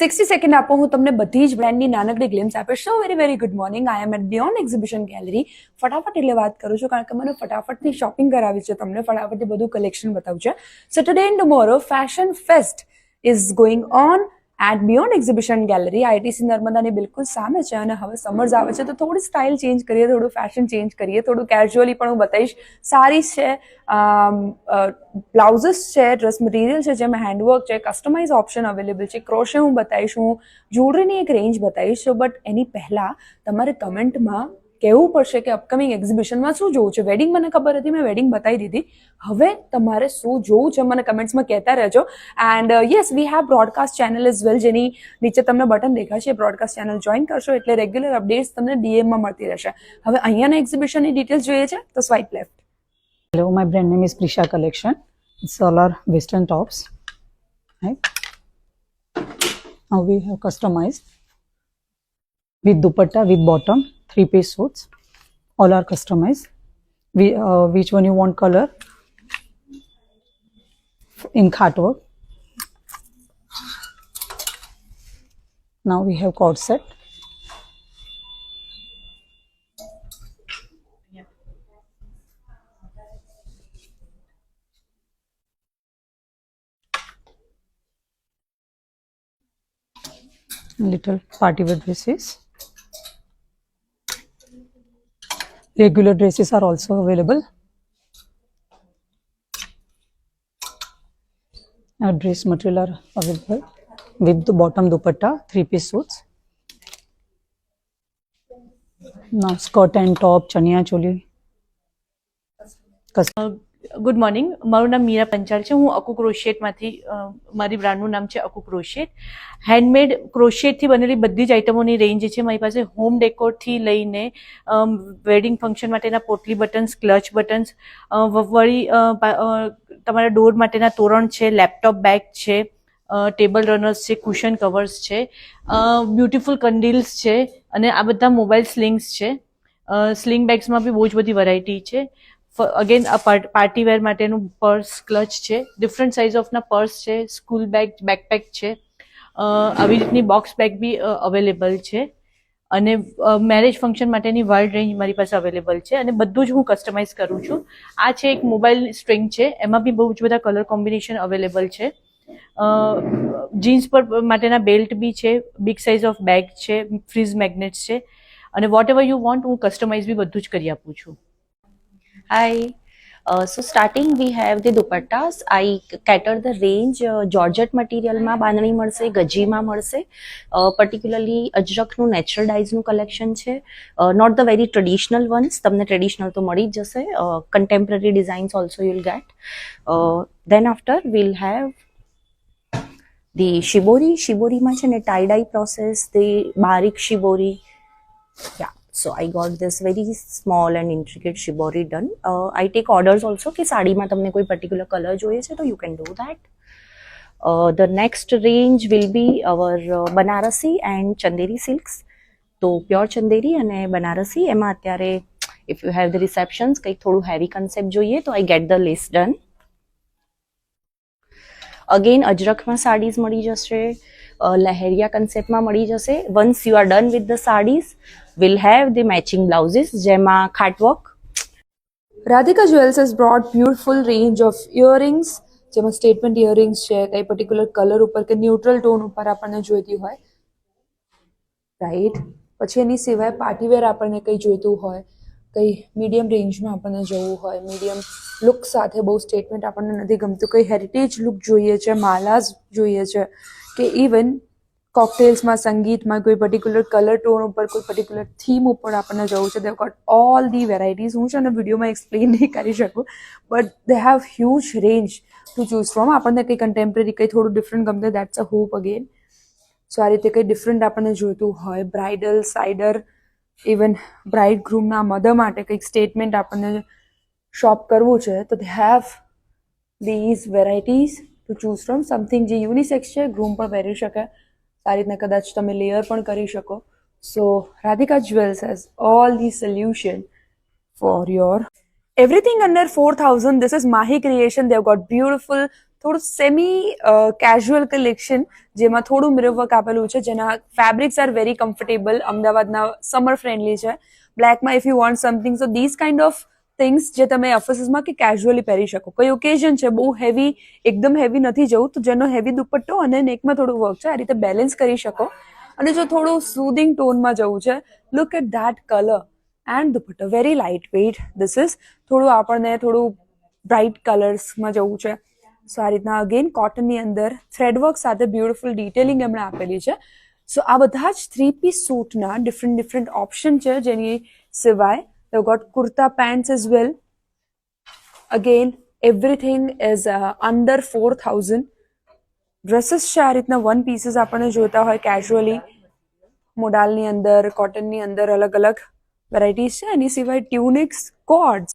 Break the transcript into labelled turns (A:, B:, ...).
A: 60 second આપો, હું તમને બધી જ બ્રાન્ડની નાનકડી ગ્લિમ્સ આપીશ. So very good morning. I am at beyond exhibition gallery. ફટાફટ એટલે વાત કરું છું કારણ કે મને ફટાફટથી શોપિંગ કરાવી છે, તમને ફટાફટથી બધું કલેક્શન બતાવું છે. Saturday and tomorrow fashion fest is going on at beyond exhibition gallery. ITC નર્મદાની બિલકુલ સામે છે અને હવે સમર્સ આવે છે તો થોડી સ્ટાઇલ ચેન્જ કરીએ, થોડું ફેશન ચેન્જ કરીએ, થોડું કેઝ્યુઅલી પણ હું બતાવીશ. સારીઝ છે, બ્લાઉઝીસ છે, ડ્રેસ મટીરિયલ છે જેમાં હેન્ડવર્ક છે, કસ્ટમાઇઝ ઓપ્શન અવેલેબલ છે, ક્રોશે હું બતાવીશ, હું જ્વેલરીની એક રેન્જ બતાવીશ. બટ એની પહેલાં તમારે કમેન્ટમાં કહેવું પડશે કે અપકમિંગ એક્ઝિબિશનમાં શું જોવું છે. વેડિંગ મને ખબર હતી, મેં વેડિંગ બતાવી દીધી. હવે તમારે શું જોવું છે મને કમેન્ટ્સમાં કહેતા રહેજો. And yes, we have broadcast channel is well, જેની નીચે તમને બટન દેખાશે. બ્રોડકાસ્ટ ચેનલ જોઈન કરશો એટલે રેગ્યુલર અપડેટ્સ તમને ડીએમમાં મળતી રહેશે. હવે અહીંયાના એક્ઝિબિશનની ડિટેલ્સ જોઈએ છે તો swipe left.
B: Hello, my brand name is Prisha Collection. It's all our western tops. Right? Now we have customized with dupatta, with bottom, 3-piece suits. All are customized. Which one you want color? In khat work. Now we have cord set. Little party wear dresses. Regular dresses are also available. Our dress material are available with the bottom dupatta, 3-piece suits. Now skirt and top, chaniya choli.
C: Good morning. મારું નામ મીરા પંચાલ છે. હું અકુ ક્રોશેટમાંથી, મારી બ્રાન્ડનું નામ છે અકુ ક્રોશેટ. Handmade ક્રોશેટથી બનેલી બધી જ આઇટમોની રેન્જ છે મારી પાસે. હોમ ડેકોરથી લઈને વેડિંગ ફંક્શન માટેના પોટલી બટન્સ, ક્લચ બટન્સ, વળી તમારા ડોર માટેના તોરણ છે, લેપટોપ બેગ છે, ટેબલ રનર્સ છે, કુશન કવર્સ છે, બ્યુટીફુલ કંડીલ્સ છે અને આ બધા મોબાઈલ સ્લિંગ્સ છે. સ્લિંગ બેગ્સમાં બી બહુ જ બધી વેરાયટી છે. અગેન આ પાર્ટી વેર માટેનું પર્સ, ક્લચ છે, ડિફરન્ટ સાઇઝ ઓફના પર્સ છે, સ્કૂલ બેગ, બેકપેક છે, આવી રીતની બોક્સ બેગ બી અવેલેબલ છે અને મેરેજ ફંક્શન માટેની વાઇડ રેન્જ મારી પાસે અવેલેબલ છે અને બધું જ હું કસ્ટમાઇઝ કરું છું. આ છે એક મોબાઈલ સ્ટ્રિંગ છે, એમાં બી બહુ જ બધા કલર કોમ્બિનેશન અવેલેબલ છે. જીન્સ પર માટેના બેલ્ટ બી છે, બિગ સાઇઝ ઓફ બેગ છે, ફ્રીઝ મેગ્નેટ્સ છે અને વોટ એવર યુ વોન્ટ હું કસ્ટમાઇઝ બી બધું જ કરી આપું છું.
D: Hi. So starting we have the dupattas. I cater the range georgette material માં બાંધણી મળશે, ગજીમાં મળશે, particularly અજરકનું નેચરલ ડાઇઝનું કલેક્શન છે. Not the very traditional ones, તમને ટ્રેડિશનલ તો મળી જ જશે. Contemporary designs also you'll get. Then after we'll have the shibori. શિબોરીમાં છે ને tie dye process, the બારીક શિબોરી. Yeah. So I got this very small and intricate shibori done. I take orders also કે સાડીમાં તમને કોઈ particular color જોઈએ છે તો you can do that. The next range will be our Banarasi and Chanderi silks. તો pure Chanderi અને બનારસી એમાં અત્યારે if you have the receptions કંઈક થોડું heavy concept જોઈએ તો I get the lace done. Again અજરકમાં saris મળી જશે, લહેરિયા કન્સેપ્ટમાં મળી જશે. Once you are done with the sarees, we'll have the matching blouses જેમાં ખાટવર્ક.
A: Radhika Jewels has brought beautiful range of earrings, જેમાં સ્ટેટમેન્ટ ઇયરિંગ્સ છે, કઈ પર્ટિક્યુલર કલર ઉપર કે ન્યુટ્રલ ટોન ઉપર આપણને જોઈતી હોય, રાઈટ. પછી એની સિવાય પાર્ટીવેર આપણને કંઈ જોઈતું હોય, કંઈ મીડિયમ રેન્જમાં આપણને જવું હોય, મીડિયમ લુક સાથે બહુ સ્ટેટમેન્ટ આપણને નથી ગમતું, કંઈ હેરિટેજ લુક જોઈએ છે, માલાઝ જોઈએ છે કે ઇવન કોકટેલ્સમાં, સંગીતમાં કોઈ પર્ટિક્યુલર કલર ટોન ઉપર, કોઈ પર્ટિક્યુલર થીમ ઉપર આપણને જવું છે. They got all the varieties. હું છે ને વિડીયોમાં એક્સપ્લેન નહીં કરી શકું, but they have huge range to choose from. આપણને કંઈ કન્ટેમ્પરરી, કંઈ થોડું ડિફરન્ટ ગમશે, that's a hope again. So આ રીતે કંઈ ડિફરન્ટ આપણને જોઈતું હોય, બ્રાઇડલ, સાઇડર, ઇવન બ્રાઇડ ગ્રૂમના મધર માટે કંઈક સ્ટેટમેન્ટ આપણને શોપ કરવું છે તો they have these varieties to choose from. Something જે યુનિસેક્સ છે, ગ્રૂમ પણ પહેરી શકે, આ રીતના કદાચ તમે લેયર પણ કરી શકો. સો Radhika Jewels has all the solution for your everything under 4,000. This is Mahi Creation. They've got beautiful થોડું સેમી કેઝ્યુઅલ કલેક્શન જેમાં થોડું મિરર વર્ક આપેલું છે, જેના ફેબ્રિક્સ આર વેરી કમ્ફર્ટેબલ, અમદાવાદના સમર ફ્રેન્ડલી છે. બ્લેકમાં if you want something, so this kind of things જે તમે ઓફિસીસમાં કે કેઝ્યુઅલી પહેરી શકો. કોઈ ઓકેઝન છે, બહુ હેવી, એકદમ હેવી નથી જવું, તો જેનો હેવી દુપટ્ટો અને નેકમાં થોડું વર્ક છે, આ રીતે બેલેન્સ કરી શકો. અને જો થોડું સુધિંગ ટોનમાં જવું છે, look at that colour and dupatta, very light weight. This is થોડું આપણને થોડું બ્રાઇટ કલર્સમાં જવું છે. સો આ રીતના અગેન કોટનની અંદર થ્રેડવર્ક સાથે બ્યુટિફુલ ડિટેલિંગ એમણે આપેલી છે. સો આ બધા જ 3-piece સૂટના ડિફરન્ટ ઓપ્શન છે. જેની સિવાય they got kurta pants as well. Again, everything is under 4,000. Dresses છે આ રીતના 1 pieces આપણને જોતા હોય કેઝ્યુઅલી, મોડાલની અંદર, કોટનની અંદર અલગ અલગ વેરાયટીઝ છે. એની સિવાય ટ્યુનિક્સ, કોર્ડ્સ